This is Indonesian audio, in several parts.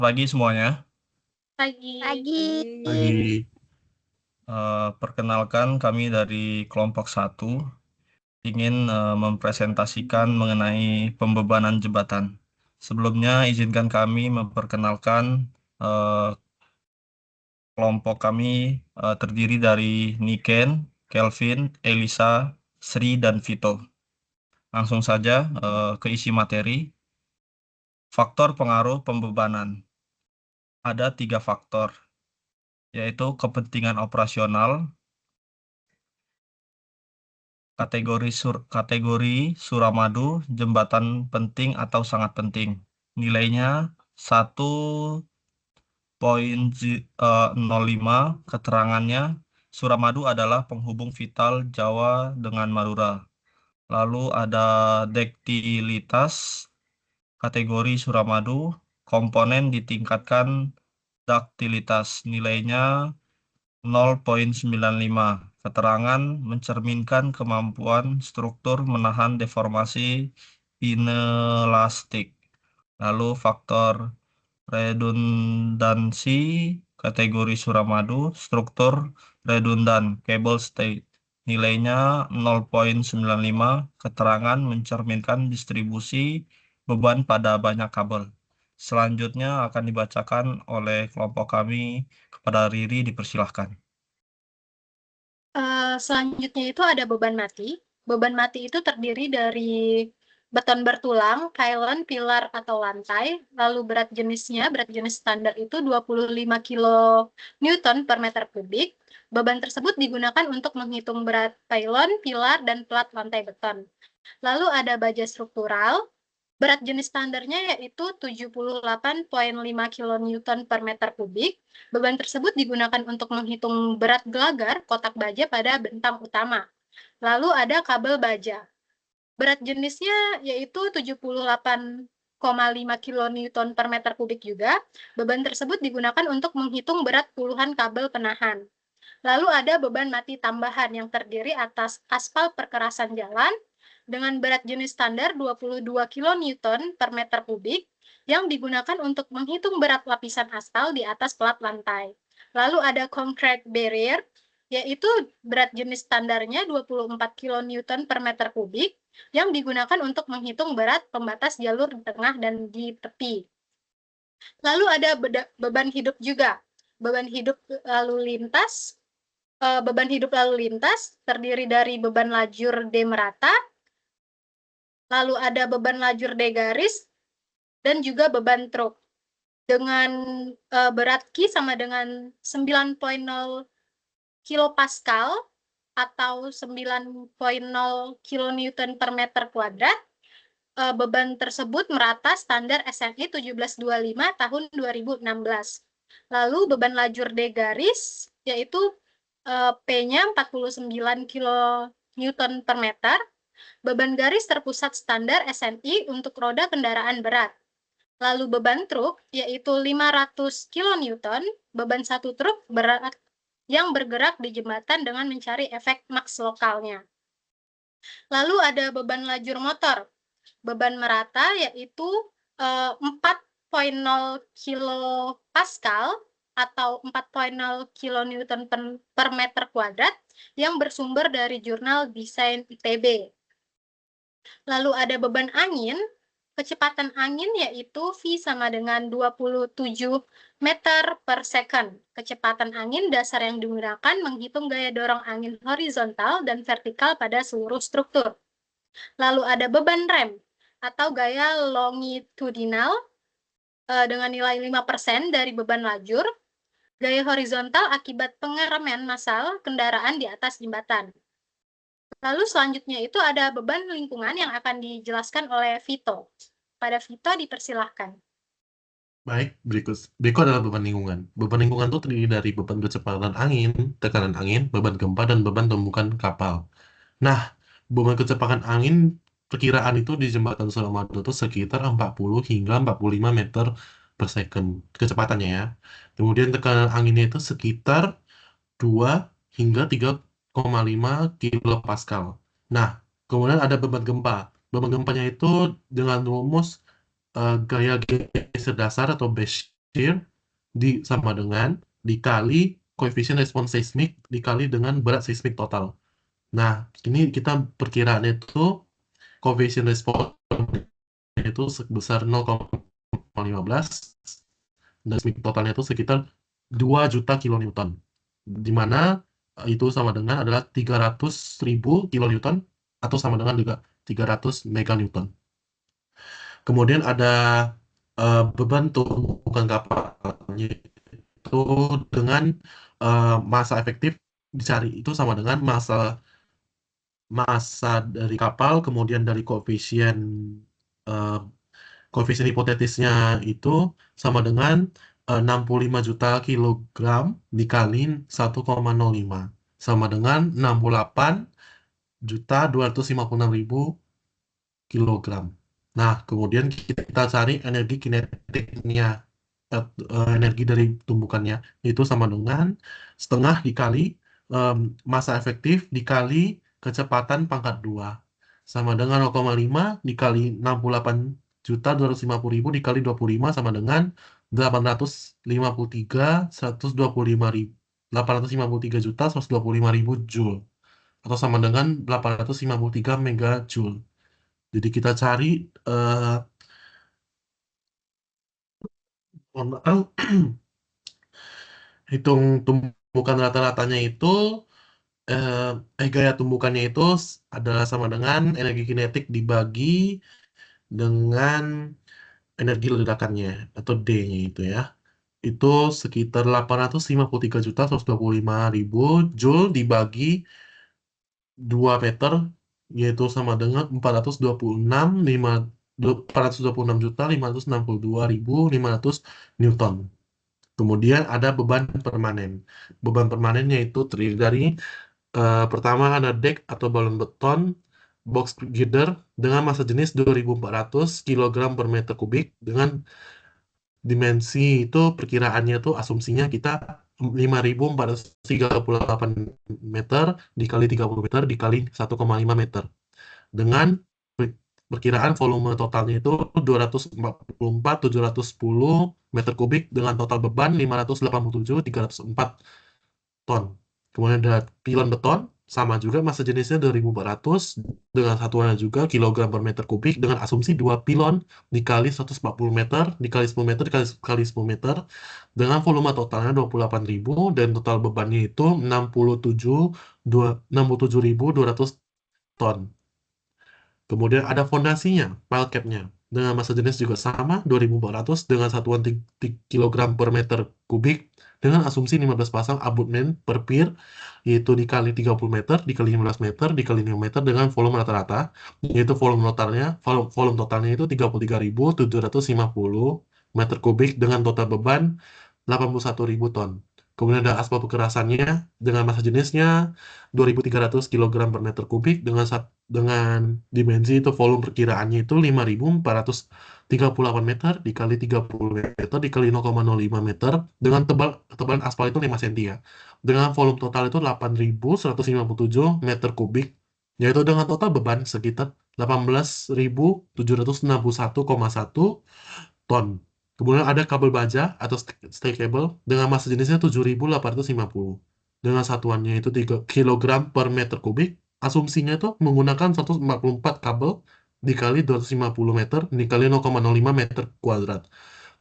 Pagi semuanya. Pagi. Pagi. Pagi. Perkenalkan kami dari kelompok 1 ingin mempresentasikan mengenai pembebanan jembatan. Sebelumnya izinkan kami memperkenalkan eh, kelompok kami terdiri dari Niken, Kelvin, Elisa, Sri, dan Vito. Langsung saja ke isi materi. Faktor pengaruh pembebanan. Ada 3 faktor, yaitu kepentingan operasional, kategori Suramadu, jembatan penting atau sangat penting. Nilainya 1,05. Keterangannya, Suramadu adalah penghubung vital Jawa dengan Madura. Lalu ada daktilitas, kategori Suramadu, komponen ditingkatkan daktilitas, nilainya 0,95. Keterangan mencerminkan kemampuan struktur menahan deformasi inelastik. Lalu faktor redundansi, kategori Suramadu, struktur redundan, cable state. Nilainya 0,95. Keterangan mencerminkan distribusi beban pada banyak kabel. Selanjutnya akan dibacakan oleh kelompok kami. Kepada Riri dipersilahkan. Selanjutnya itu ada beban mati. Beban mati itu terdiri dari beton bertulang, pylon, pilar, atau lantai. Lalu berat jenis standar itu 25 kN per meter kubik. Beban tersebut digunakan untuk menghitung berat pylon, pilar, dan plat lantai beton. Lalu ada baja struktural. Berat jenis standarnya yaitu 78,5 kN per meter kubik. Beban tersebut digunakan untuk menghitung berat gelagar kotak baja pada bentang utama. Lalu ada kabel baja. Berat jenisnya yaitu 78,5 kN per meter kubik juga. Beban tersebut digunakan untuk menghitung berat puluhan kabel penahan. Lalu ada beban mati tambahan yang terdiri atas aspal perkerasan jalan dengan berat jenis standar 22 kN per meter kubik yang digunakan untuk menghitung berat lapisan aspal di atas plat lantai. Lalu ada concrete barrier, yaitu berat jenis standarnya 24 kN per meter kubik yang digunakan untuk menghitung berat pembatas jalur di tengah dan di tepi. Lalu ada beban hidup juga. Beban hidup lalu lintas terdiri dari beban lajur D merata, lalu ada beban lajur D garis, dan juga beban truk. Dengan berat Q sama dengan 9,0 kilopascal atau 9,0 kN per meter kuadrat, beban tersebut merata standar SNI 1725 tahun 2016. Lalu beban lajur D garis, yaitu P-nya 49 kN per meter. Beban garis terpusat standar SNI untuk roda kendaraan berat. Lalu beban truk, yaitu 500 kN, beban satu truk berat yang bergerak di jembatan dengan mencari efek maks lokalnya. Lalu ada beban lajur motor. Beban merata yaitu 4,0 kilopascal atau 4,0 kN per meter kuadrat yang bersumber dari jurnal Desain ITB. Lalu ada beban angin. Kecepatan angin yaitu V sama dengan 27 meter per second. Kecepatan angin dasar yang digunakan menghitung gaya dorong angin horizontal dan vertikal pada seluruh struktur. Lalu ada beban rem atau gaya longitudinal dengan nilai 5% dari beban lajur. Gaya horizontal akibat pengereman massal kendaraan di atas jembatan. Lalu selanjutnya itu ada beban lingkungan yang akan dijelaskan oleh Vito. Pada Vito dipersilahkan. Baik, berikut adalah beban lingkungan. Beban lingkungan itu terdiri dari beban kecepatan angin, tekanan angin, beban gempa, dan beban tumbukan kapal. Nah, beban kecepatan angin perkiraan itu di jembatan Suramadu itu sekitar 40 hingga 45 meter per second kecepatannya ya. Kemudian tekanan anginnya itu sekitar 2 hingga 3,5 kilopascal. Nah, kemudian ada beban gempa. Beban gempanya itu dengan rumus gaya geser dasar atau shear sama dengan dikali koefisien respons seismik dikali dengan berat seismik total. Nah, ini kita perkiraan itu koefisien respons itu sebesar 0,15 dan seismik totalnya itu sekitar 2 juta kilonewton. Di mana itu sama dengan adalah 300.000 kilonewton atau sama dengan juga 300 meganewton. Kemudian ada beban tumpukan kapalnya itu dengan massa efektif dicari itu sama dengan massa dari kapal, kemudian dari eh, koefisien hipotetisnya itu sama dengan 65 juta kilogram dikali 1,05 sama dengan 68.256.000 kilogram. Nah, kemudian kita cari energi kinetiknya, energi dari tumbukannya, itu sama dengan setengah dikali massa efektif dikali kecepatan pangkat 2, sama dengan 0,5 dikali 68.250.000 dikali 25 sama dengan 853 juta 125.000 atau sama dengan 853 megajoule. Jadi kita cari mohon maaf, hitung tumbukan rata-ratanya itu gaya tumbukannya itu adalah sama dengan energi kinetik dibagi dengan energi ledakannya atau D-nya itu ya. Itu sekitar 853.125.000 joule dibagi 2 meter, yaitu sama dengan 426.562.562.500 Newton. Kemudian ada beban permanen. Beban permanennya itu terdiri dari pertama ada deck atau balon beton box girder dengan massa jenis 2.400 kg per meter kubik dengan dimensi itu perkiraannya tuh asumsinya kita 5.438 meter dikali 30 meter dikali 1,5 meter dengan perkiraan volume totalnya itu 244.710 meter kubik dengan total beban 587.304 ton. Kemudian ada pilon beton, sama juga massa jenisnya 2.400 dengan satuannya juga kilogram per meter kubik dengan asumsi 2 pilon dikali 140 meter dikali 10 meter dikali 10 meter dengan volume totalnya 28.000 dan total bebannya itu 67.200 ton. Kemudian ada fondasinya, pile cap-nya. Dengan massa jenis juga sama, 2.400 dengan satuan kilogram per meter kubik dengan asumsi 15 pasang abutmen per pier, yaitu dikali 30 meter, dikali 15 meter, dikali 5 meter dengan volume rata-rata, yaitu volume totalnya itu 33.750 meter kubik dengan total beban 81.000 ton. Kemudian ada aspal kekerasannya dengan massa jenisnya 2.300 kg per meter kubik dengan dimensi itu volume perkiraannya itu 5.438 meter dikali 30 meter dikali 0,05 meter dengan tebalan aspal itu 5 cm ya. Dengan volume total itu 8.157 meter kubik yaitu dengan total beban sekitar 18.761,1 ton. Kemudian ada kabel baja atau stay cable dengan massa jenisnya 7.850 dengan satuannya itu 3 kg per meter kubik. Asumsinya itu menggunakan 144 kabel dikali 250 meter dikali 0,05 meter kuadrat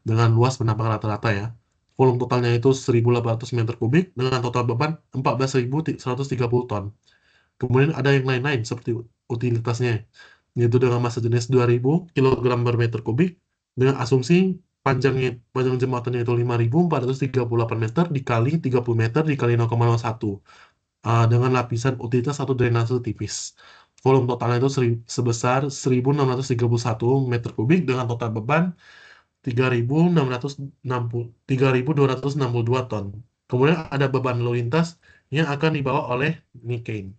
dengan luas penambang rata-rata ya. Volume totalnya itu 1.800 meter kubik dengan total beban 14.130 ton. Kemudian ada yang lain-lain seperti utilitasnya, yaitu dengan massa jenis 2.000 kg per meter kubik dengan asumsi panjang jembatannya itu 5.438 meter dikali 30 meter dikali 0,01 dengan lapisan utilitas satu drainase tipis. Volume totalnya itu sebesar 1.631 meter kubik dengan total beban 3.262 ton. Kemudian ada beban lalu lintas yang akan dibawa oleh Nikkei.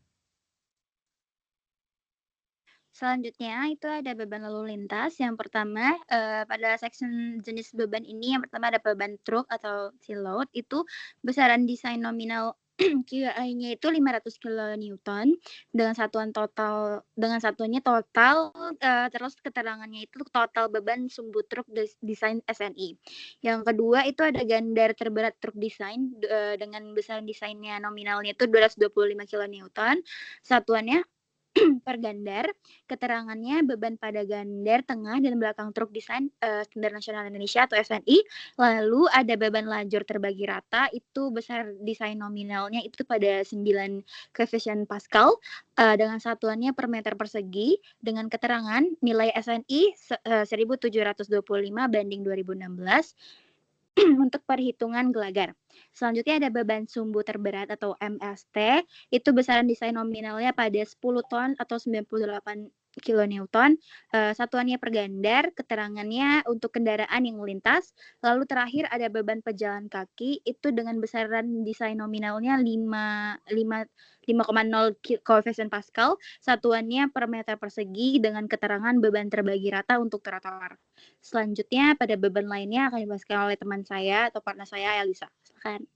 Selanjutnya itu ada beban lalu lintas. Yang pertama pada section jenis beban ini yang pertama ada beban truk atau sea load itu besaran desain nominal QI-nya itu 500 kilonewton dengan satuannya total, terus keterangannya itu total beban sumbu truk desain SNI. Yang kedua itu ada gandar terberat truk desain dengan besaran desainnya nominalnya itu 225 kilonewton. Satuannya per gandar, keterangannya beban pada gandar tengah dan belakang truk desain Standar Nasional Indonesia atau SNI. Lalu ada beban lajur terbagi rata, itu besar desain nominalnya itu pada 9 koefisien Pascal dengan satuannya per meter persegi dengan keterangan nilai SNI 1725 banding 2016 untuk perhitungan gelagar. Selanjutnya ada beban sumbu terberat atau MST, itu besaran desain nominalnya pada 10 ton atau 98 kilonewton, satuannya per gandar, keterangannya untuk kendaraan yang melintas. Lalu terakhir ada beban pejalan kaki, itu dengan besaran desain nominalnya 5,0 koefisien Pascal, satuannya per meter persegi dengan keterangan beban terbagi rata untuk trotoar. Selanjutnya pada beban lainnya akan dibahaskan oleh teman saya atau partner saya, Elisa. Silakan.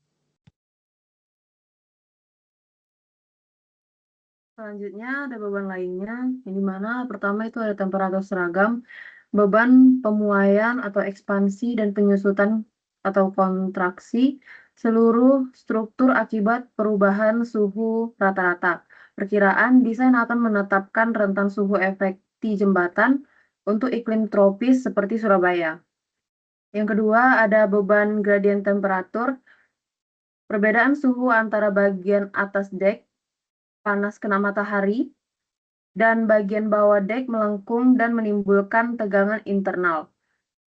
Selanjutnya ada beban lainnya, yang dimana pertama itu ada temperatur seragam, beban pemuaian atau ekspansi dan penyusutan atau kontraksi seluruh struktur akibat perubahan suhu rata-rata. Perkiraan desain akan menetapkan rentan suhu efektif jembatan untuk iklim tropis seperti Surabaya. Yang kedua ada beban gradien temperatur, perbedaan suhu antara bagian atas dek panas kena matahari, dan bagian bawah dek melengkung dan menimbulkan tegangan internal.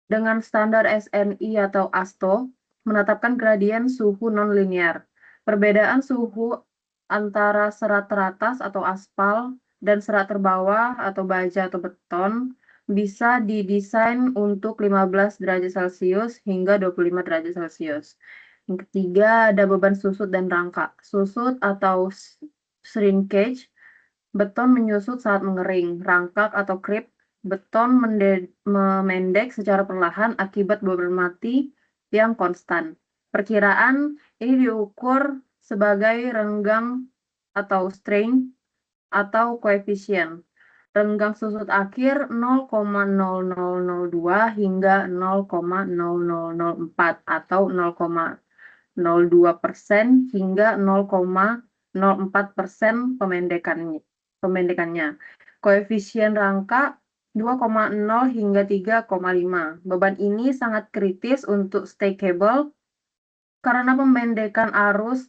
Dengan standar SNI atau ASTO, menetapkan gradien suhu non-linear. Perbedaan suhu antara serat teratas atau aspal dan serat terbawah atau baja atau beton bisa didesain untuk 15 derajat Celcius hingga 25 derajat Celcius. Yang ketiga ada beban susut dan rangka. Susut atau shrinkage, beton menyusut saat mengering. Rangkak atau creep, beton memendek secara perlahan akibat beban mati yang konstan. Perkiraan ini diukur sebagai renggang atau strain atau koefisien. Renggang susut akhir 0,0002 hingga 0,0004 atau 0,02% hingga 0,04% pemendekannya. Koefisien rangka 2,0 hingga 3,5. Beban ini sangat kritis untuk stackable karena pemendekan arus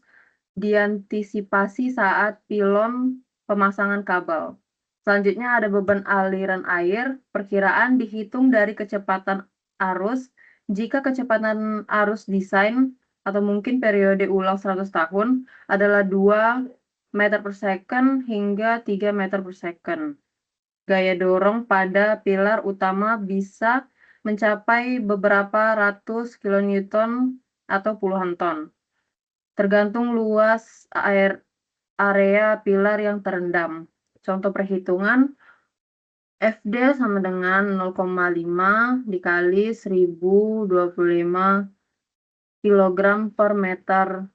diantisipasi saat pilon pemasangan kabel. Selanjutnya ada beban aliran air. Perkiraan dihitung dari kecepatan arus. Jika kecepatan arus desain atau mungkin periode ulang 100 tahun adalah 2 meter per second hingga 3 meter per second. Gaya dorong pada pilar utama bisa mencapai beberapa ratus kilonewton atau puluhan ton, tergantung luas area pilar yang terendam. Contoh perhitungan, FD sama dengan 0,5 dikali 1025 kg per meter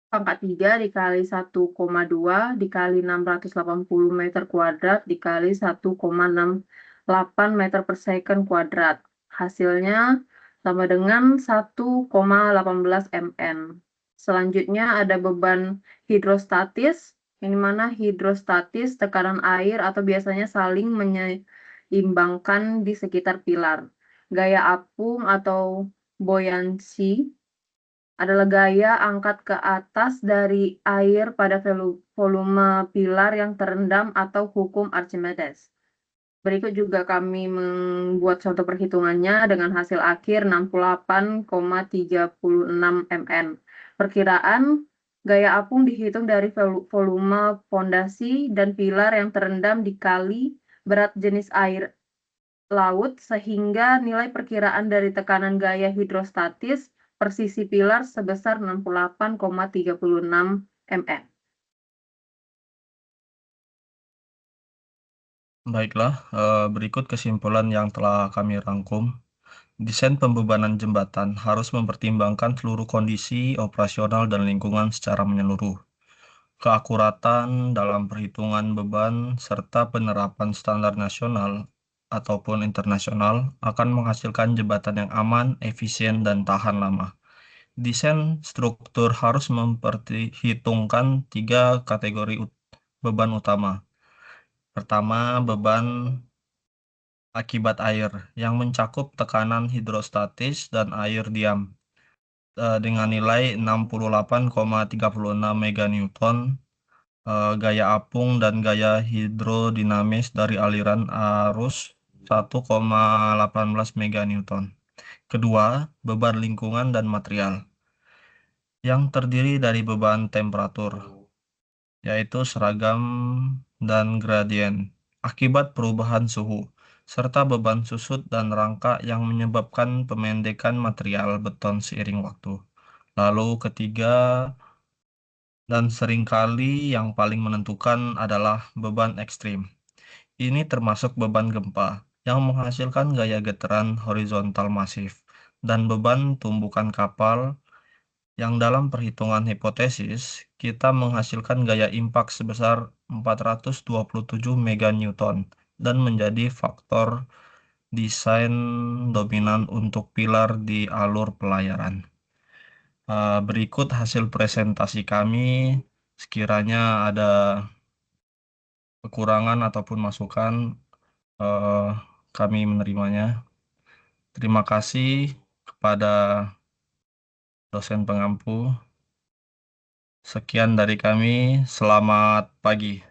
pangkat 3 dikali 1,2 dikali 680 meter kuadrat dikali 1,68 meter per second kuadrat. Hasilnya sama dengan 1,18 mN. Selanjutnya ada beban hidrostatis, yang dimana hidrostatis tekanan air atau biasanya saling menyeimbangkan di sekitar pilar. Gaya apung atau buoyancy adalah gaya angkat ke atas dari air pada volume pilar yang terendam atau hukum Archimedes. Berikut juga kami membuat contoh perhitungannya dengan hasil akhir 68,36 mN. Perkiraan gaya apung dihitung dari volume fondasi dan pilar yang terendam dikali berat jenis air laut sehingga nilai perkiraan dari tekanan gaya hidrostatis per sisi pilar sebesar 68,36 mN. Baiklah, berikut kesimpulan yang telah kami rangkum. Desain pembebanan jembatan harus mempertimbangkan seluruh kondisi operasional dan lingkungan secara menyeluruh. Keakuratan dalam perhitungan beban serta penerapan standar nasional ataupun internasional akan menghasilkan jembatan yang aman, efisien, dan tahan lama. Desain struktur harus memperhitungkan 3 kategori beban utama. Pertama, beban akibat air yang mencakup tekanan hidrostatis dan air diam dengan nilai 68,36 meganewton, gaya apung dan gaya hidrodinamis dari aliran arus 1,18 meganewton. Kedua, beban lingkungan dan material yang terdiri dari beban temperatur, yaitu seragam dan gradien akibat perubahan suhu, serta beban susut dan rangka yang menyebabkan pemendekan material beton seiring waktu. Lalu ketiga, dan seringkali yang paling menentukan adalah beban ekstrim. Ini termasuk beban gempa yang menghasilkan gaya getaran horizontal masif dan beban tumbukan kapal yang dalam perhitungan hipotesis kita menghasilkan gaya impak sebesar 427 meganewton dan menjadi faktor desain dominan untuk pilar di alur pelayaran. Berikut hasil presentasi kami. Sekiranya ada kekurangan ataupun masukan, eh, kami menerimanya. Terima kasih kepada dosen pengampu. Sekian dari kami. Selamat pagi.